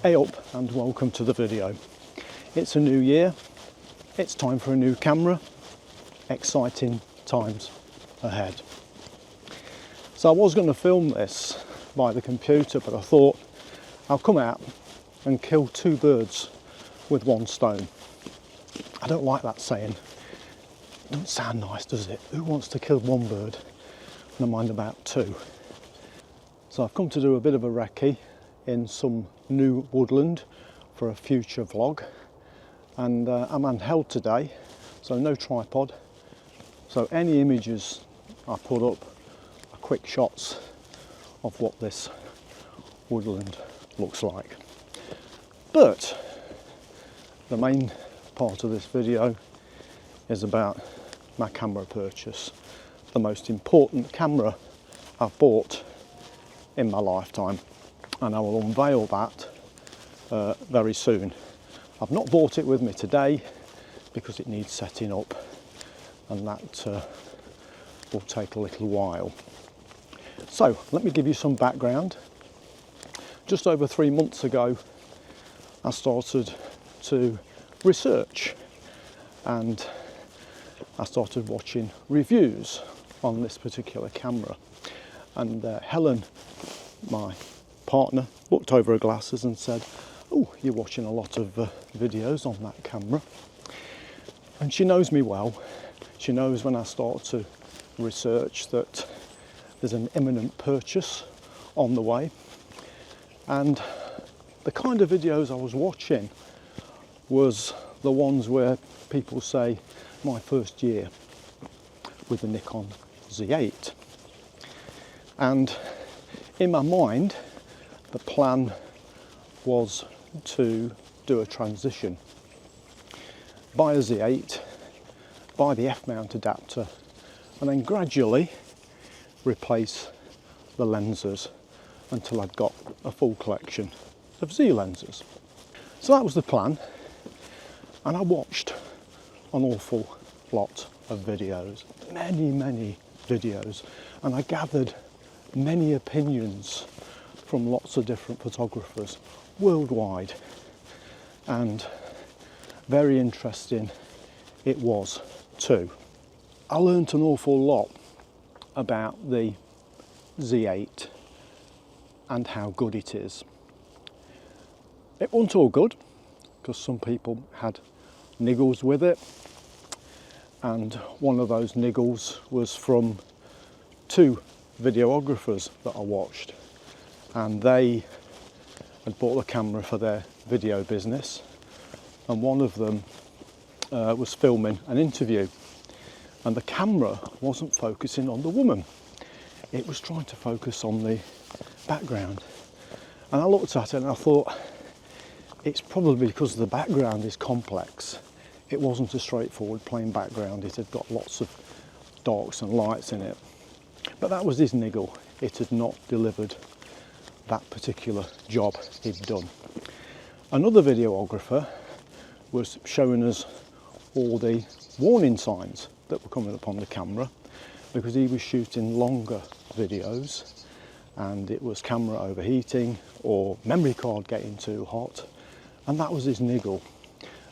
Hey up and welcome to the video. It's a new year, it's time for a new camera, exciting times ahead. So I was going to film this by the computer, but I thought I'll come out and kill two birds with one stone. I don't like that saying. It doesn't sound nice, does it? Who wants to kill one bird? Never mind about two. So I've come to do a bit of a recce in some new woodland for a future vlog, and I'm handheld today, so no tripod, so any images I put up are quick shots of what this woodland looks like. But the main part of this video is about my camera purchase, the most important camera I've bought in my lifetime, and I will unveil that very soon. I've not bought it with me today because it needs setting up, and that will take a little while. So let me give you some background. Just over 3 months ago I started to research, and I started watching reviews on this particular camera, and Helen, my partner, looked over her glasses and said, "Oh, you're watching a lot of videos on that camera." And she knows me well. She knows when I start to research that there's an imminent purchase on the way. And the kind of videos I was watching was the ones where people say, my first year with the Nikon Z8. And in my mind, the plan was to do a transition, buy a Z8, buy the F-mount adapter, and then gradually replace the lenses until I'd got a full collection of Z lenses. So that was the plan, and I watched an awful lot of videos, many videos, and I gathered many opinions from lots of different photographers worldwide, and very interesting it was too. I learnt an awful lot about the Z8 and how good it is. It wasn't all good, because some people had niggles with it, and one of those niggles was from two videographers that I watched, and they had bought the camera for their video business, and one of them was filming an interview, and the camera wasn't focusing on the woman, it was trying to focus on the background. And I looked at it and I thought, it's probably because the background is complex. It wasn't a straightforward plain background, it had got lots of darks and lights in it. But that was his niggle, it had not delivered that particular job he'd done. Another videographer was showing us all the warning signs that were coming up on the camera, because he was shooting longer videos and it was camera overheating or memory card getting too hot, and that was his niggle.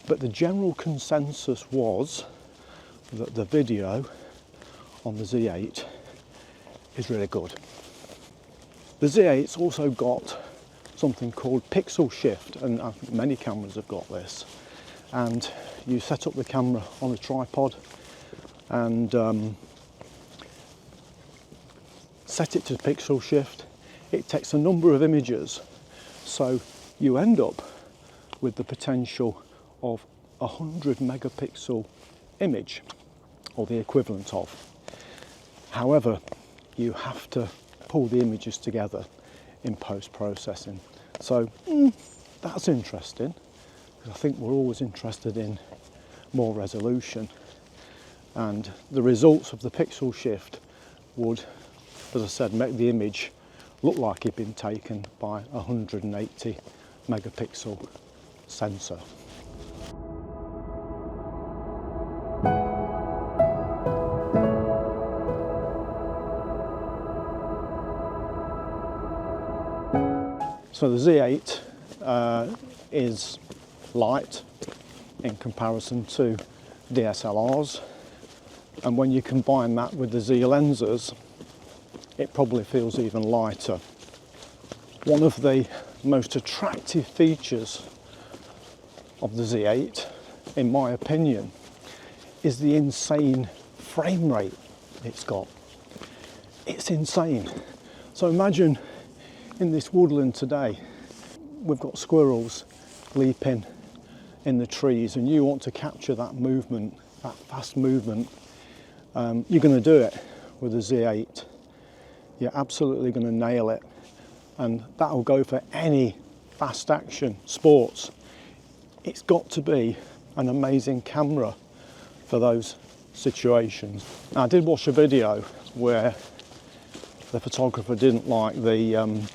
But the general consensus was that the video on the Z8 is really good. The Z8's also got something called pixel shift, and I think many cameras have got this, and you set up the camera on a tripod and set it to pixel shift. It takes a number of images, so you end up with the potential of 100 megapixel image, or the equivalent of. However, you have to pull the images together in post-processing. So that's interesting, because I think we're always interested in more resolution, and the results of the pixel shift would, as I said, make the image look like it'd been taken by a 180 megapixel sensor. So the Z8 is light in comparison to DSLRs, and when you combine that with the Z lenses, it probably feels even lighter. One of the most attractive features of the Z8, in my opinion, is the insane frame rate it's got. It's insane. So imagine in this woodland today, we've got squirrels leaping in the trees, and you want to capture that movement, that fast movement. You're going to do it with the Z8. You're absolutely going to nail it, and that'll go for any fast action sports. It's got to be an amazing camera for those situations. Now, I did watch a video where the photographer didn't like the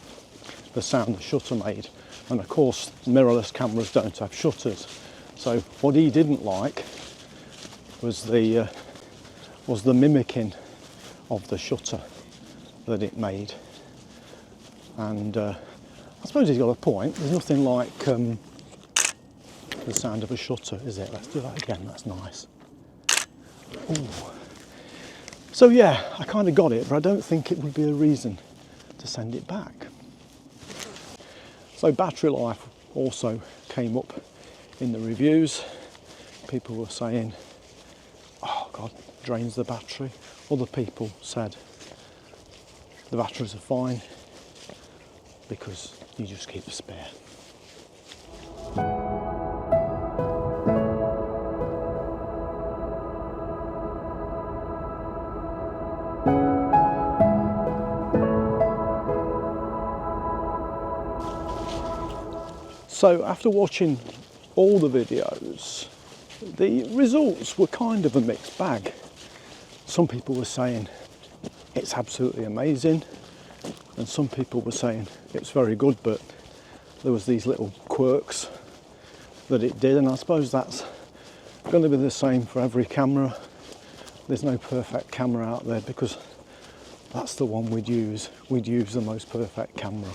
sound the shutter made, and of course mirrorless cameras don't have shutters. So what he didn't like was the mimicking of the shutter that it made, and I suppose he's got a point. There's nothing like the sound of a shutter, is it? Let's do that again, that's nice. Ooh. So yeah, I kind of got it, but I don't think it would be a reason to send it back. So battery life also came up in the reviews. People were saying, oh God, drains the battery. Other people said the batteries are fine because you just keep a spare. So after watching all the videos, the results were kind of a mixed bag. Some people were saying it's absolutely amazing, and some people were saying it's very good, but there was these little quirks that it did, and I suppose that's going to be the same for every camera. There's no perfect camera out there, because that's the one we'd use. We'd use the most perfect camera.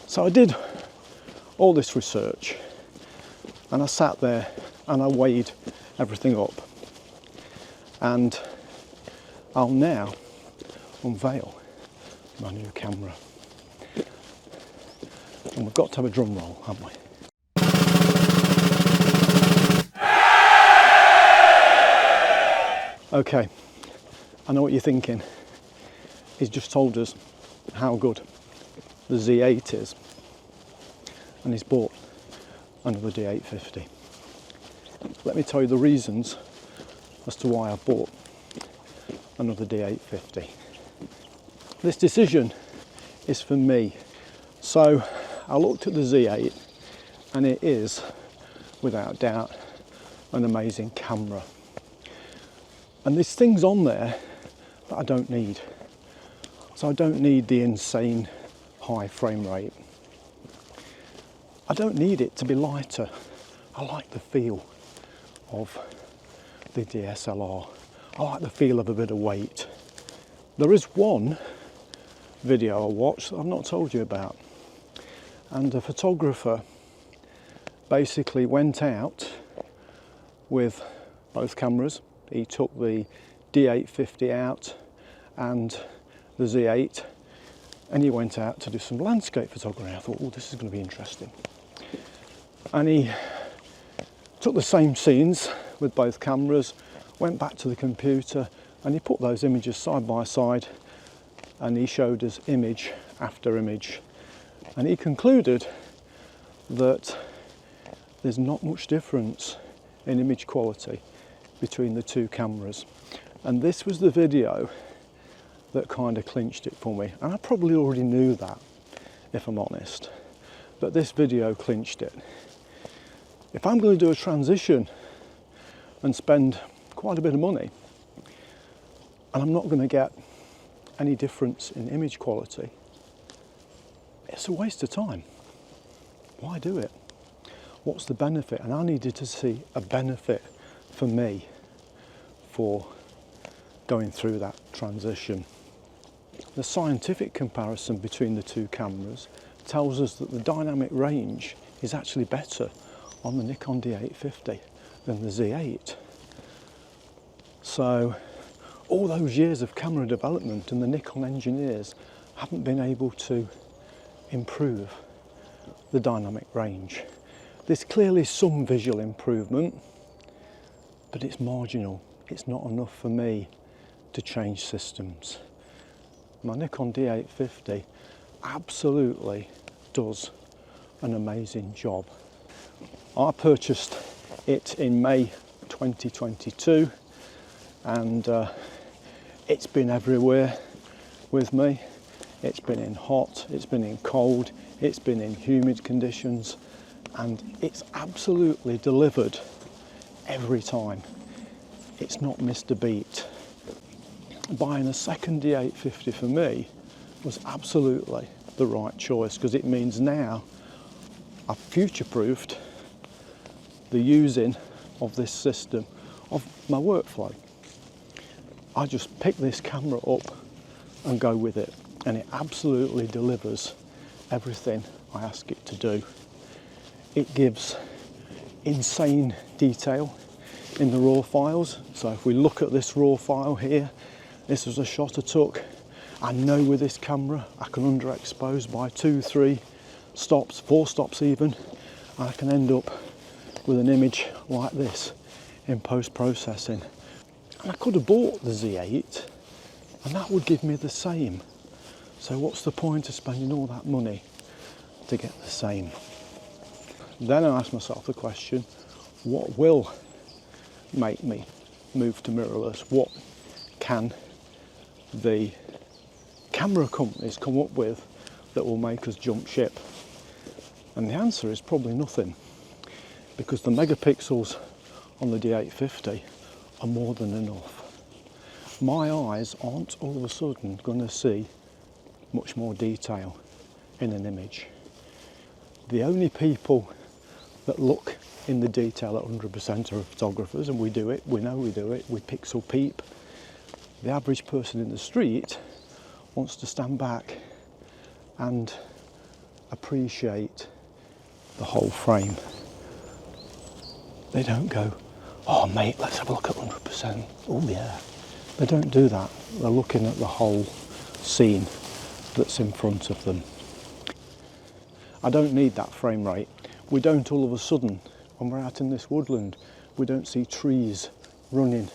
So I did all this research, and I sat there and I weighed everything up, and I'll now unveil my new camera. And we've got to have a drum roll, haven't we? Okay, I know what you're thinking. He's just told us how good the Z8 is, and he's bought another D850. Let me tell you the reasons as to why I bought another D850. This decision is for me. So I looked at the Z8, and it is without doubt an amazing camera, and there's things on there that I don't need. So I don't need the insane high frame rate. I don't need it to be lighter. I like the feel of the DSLR. I like the feel of a bit of weight. There is one video I watched that I've not told you about, and the photographer basically went out with both cameras. He took the D850 out and the Z8, and he went out to do some landscape photography. I thought, oh, this is going to be interesting. And he took the same scenes with both cameras, went back to the computer, and he put those images side by side, and he showed us image after image. And he concluded that there's not much difference in image quality between the two cameras. And this was the video that kind of clinched it for me. And I probably already knew that, if I'm honest, but this video clinched it. If I'm going to do a transition and spend quite a bit of money, and I'm not going to get any difference in image quality, it's a waste of time. Why do it? What's the benefit? And I needed to see a benefit for me for going through that transition. The scientific comparison between the two cameras tells us that the dynamic range is actually better on the Nikon D850 than the Z8. So all those years of camera development and the Nikon engineers haven't been able to improve the dynamic range. There's clearly some visual improvement, but it's marginal. It's not enough for me to change systems. My Nikon D850 absolutely does an amazing job. I purchased it in May 2022 and it's been everywhere with me. It's been in hot, it's been in cold, it's been in humid conditions, and it's absolutely delivered every time. It's not missed a beat. Buying a second D850 for me was absolutely the right choice, because it means now I've future-proofed the using of this system, of my workflow. I just pick this camera up and go with it, and it absolutely delivers everything I ask it to do. It gives insane detail in the raw files. So if we look at this raw file here, this was a shot I took. I know with this camera I can underexpose by 2, 3 stops, 4 stops even, and I can end up with an image like this in post-processing. And I could have bought the Z8 and that would give me the same. So what's the point of spending all that money to get the same? Then I asked myself the question, what will make me move to mirrorless? What can the camera companies come up with that will make us jump ship? And the answer is probably nothing, because the megapixels on the D850 are more than enough. My eyes aren't all of a sudden going to see much more detail in an image. The only people that look in the detail at 100% are photographers, and we do it, we know we do it, we pixel peep. The average person in the street wants to stand back and appreciate the whole frame. They don't go, oh mate, let's have a look at 100%. Oh yeah. They don't do that. They're looking at the whole scene that's in front of them. I don't need that frame rate. We don't all of a sudden, when we're out in this woodland, we don't see trees running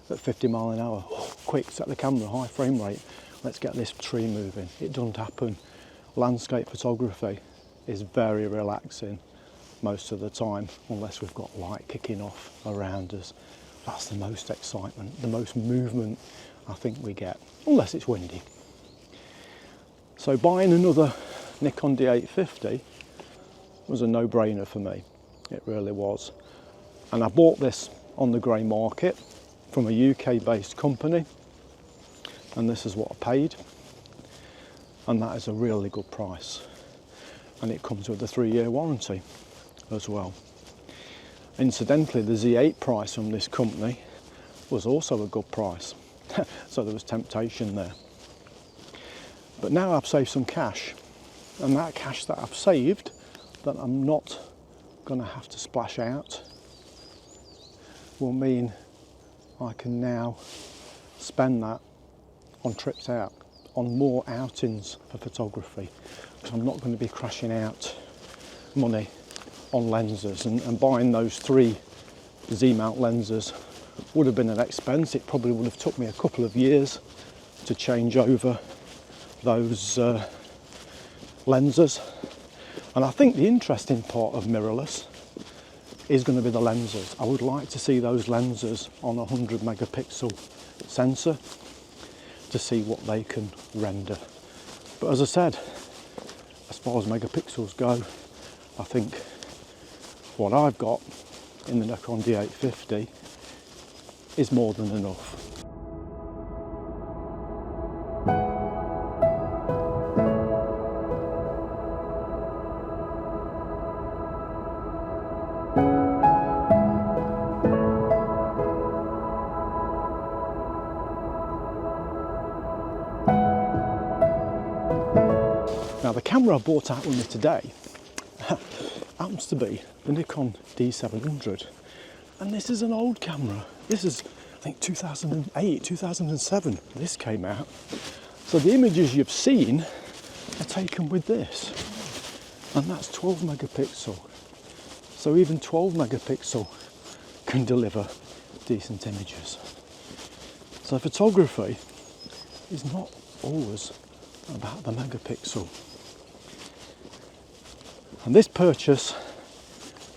at 50 miles an hour. Oh, quick, set the camera, high frame rate, let's get this tree moving. It doesn't happen. Landscape photography is very relaxing most of the time, unless we've got light kicking off around us. That's the most excitement, the most movement I think we get, unless it's windy. So buying another Nikon D850 was a no-brainer for me. It really was. And I bought this on the grey market from a UK-based company, and this is what I paid, and that is a really good price. And it comes with a 3-year warranty as well. Incidentally, the Z8 price from this company was also a good price, so there was temptation there. But now I've saved some cash, and that cash that I've saved, that I'm not going to have to splash out, will mean I can now spend that on trips out, on more outings for photography, because I'm not going to be crashing out money on lenses, and buying those 3 Z-mount lenses would have been an expense. It probably would have took me a couple of years to change over those lenses. And I think the interesting part of mirrorless is going to be the lenses. I would like to see those lenses on a 100 megapixel sensor to see what they can render. But as I said, as far as megapixels go, I think what I've got in the Nikon D850 is more than enough. Now the camera I brought out with me today happens to be the Nikon D700, and this is an old camera. This is, I think, 2008, 2007 this came out. So the images you've seen are taken with this, and that's 12 megapixel. So even 12 megapixel can deliver decent images. So photography is not always about the megapixel. And this purchase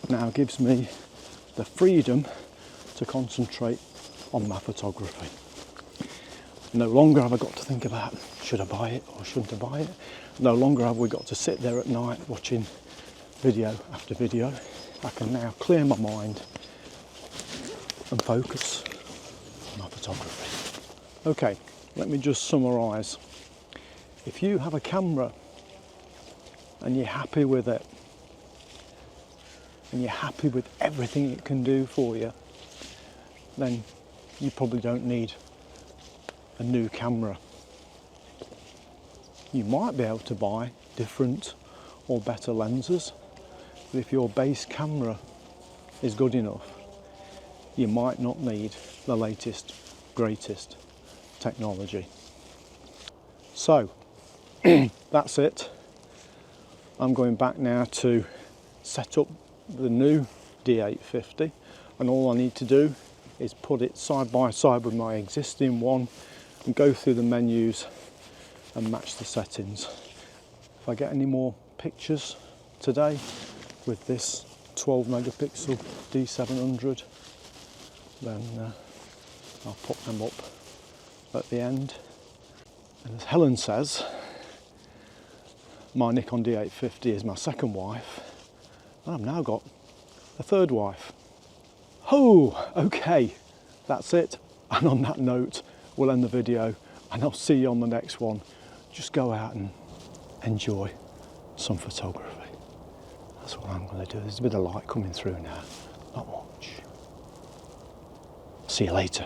now gives me the freedom to concentrate on my photography. No longer have I got to think about, should I buy it or shouldn't I buy it? No longer have we got to sit there at night watching video after video. I can now clear my mind and focus on my photography. Okay, let me just summarise. If you have a camera and you're happy with it, and you're happy with everything it can do for you, then you probably don't need a new camera. You might be able to buy different or better lenses, but if your base camera is good enough, you might not need the latest, greatest technology. So, that's it. I'm going back now to set up the new D850, and all I need to do is put it side by side with my existing one and go through the menus and match the settings. If I get any more pictures today with this 12 megapixel D700, then I'll put them up at the end. And as Helen says, my Nikon D850 is my second wife, and I've now got a third wife. Oh, okay, that's it. And on that note, we'll end the video, and I'll see you on the next one. Just go out and enjoy some photography. That's what I'm going to do. There's a bit of light coming through now, not much. See you later.